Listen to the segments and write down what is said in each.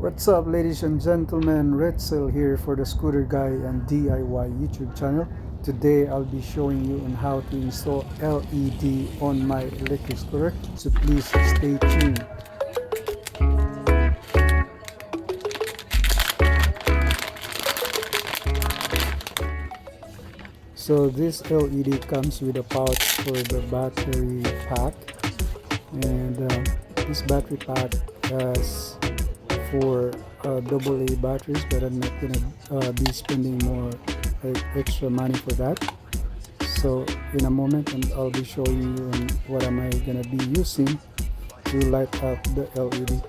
What's up, ladies and gentlemen? Red Cell here for the Scooter Guy and DIY YouTube channel. Today I'll be showing you on how to install LED on my electric scooter, so please stay tuned. So this LED comes with a pouch for the battery pack, and this battery pack has for AA batteries, but I'm not gonna be spending more extra money for that. So in a moment, and I'll be showing you what am I gonna be using to light up the LED.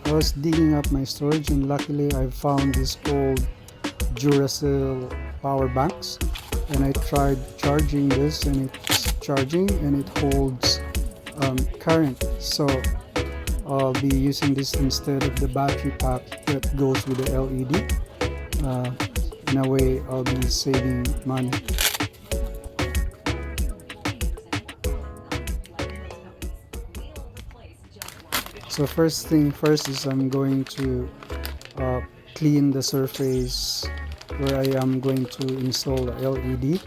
I was digging up my storage, and luckily I found this old Duracell power banks, and I tried charging this, and it's charging and it holds current. So I'll be using this instead of the battery pack that goes with the LED. In a way, I'll be saving money. So first thing first is I'm going to clean the surface where I am going to install the LED.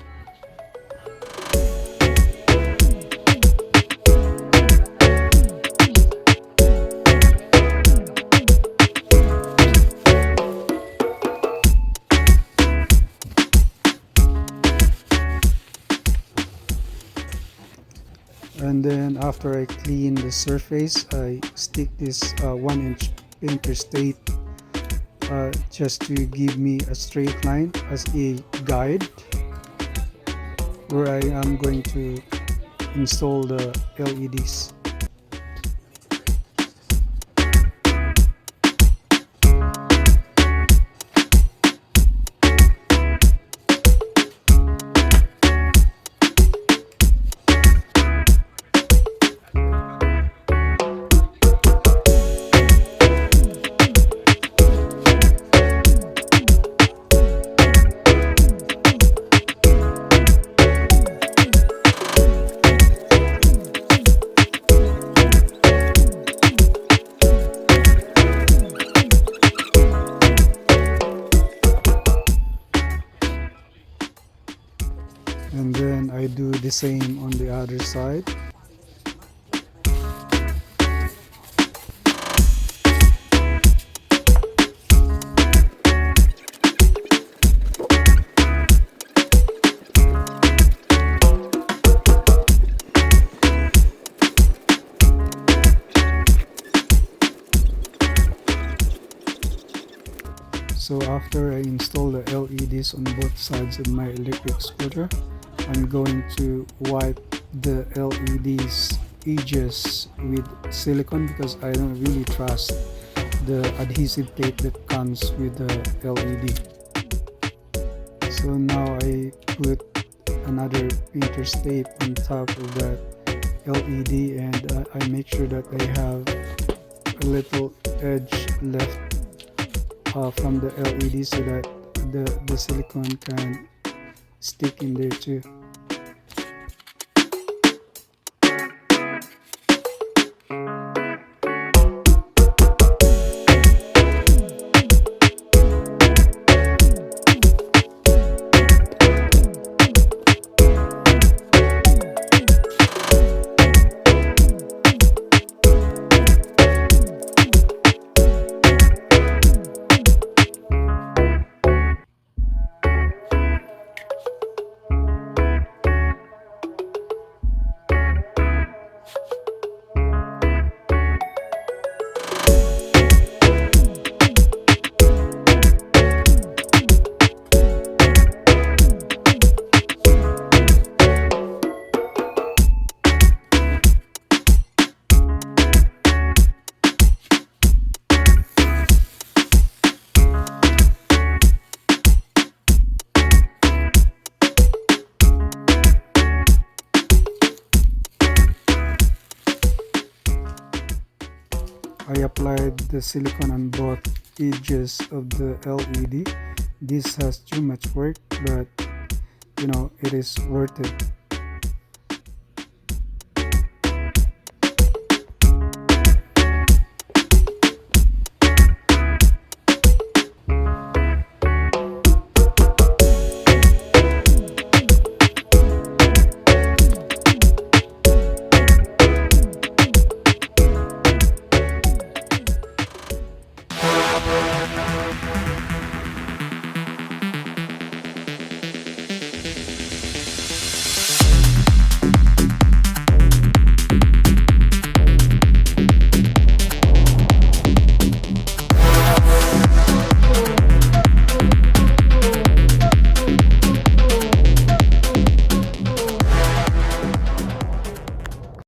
And then after I clean the surface, I stick this 1-inch painter's tape just to give me a straight line as a guide where I am going to install the LEDs. And then I do the same on the other side. So after I install the LEDs on both sides of my electric scooter, I'm going to wipe the LEDs edges with silicone because I don't really trust the adhesive tape that comes with the LED. So now I put another painter's tape on top of that LED, and I make sure that I have a little edge left from the LED so that the silicone can stick in there too. I applied the silicone on both edges of the LED. This has too much work, but it is worth it.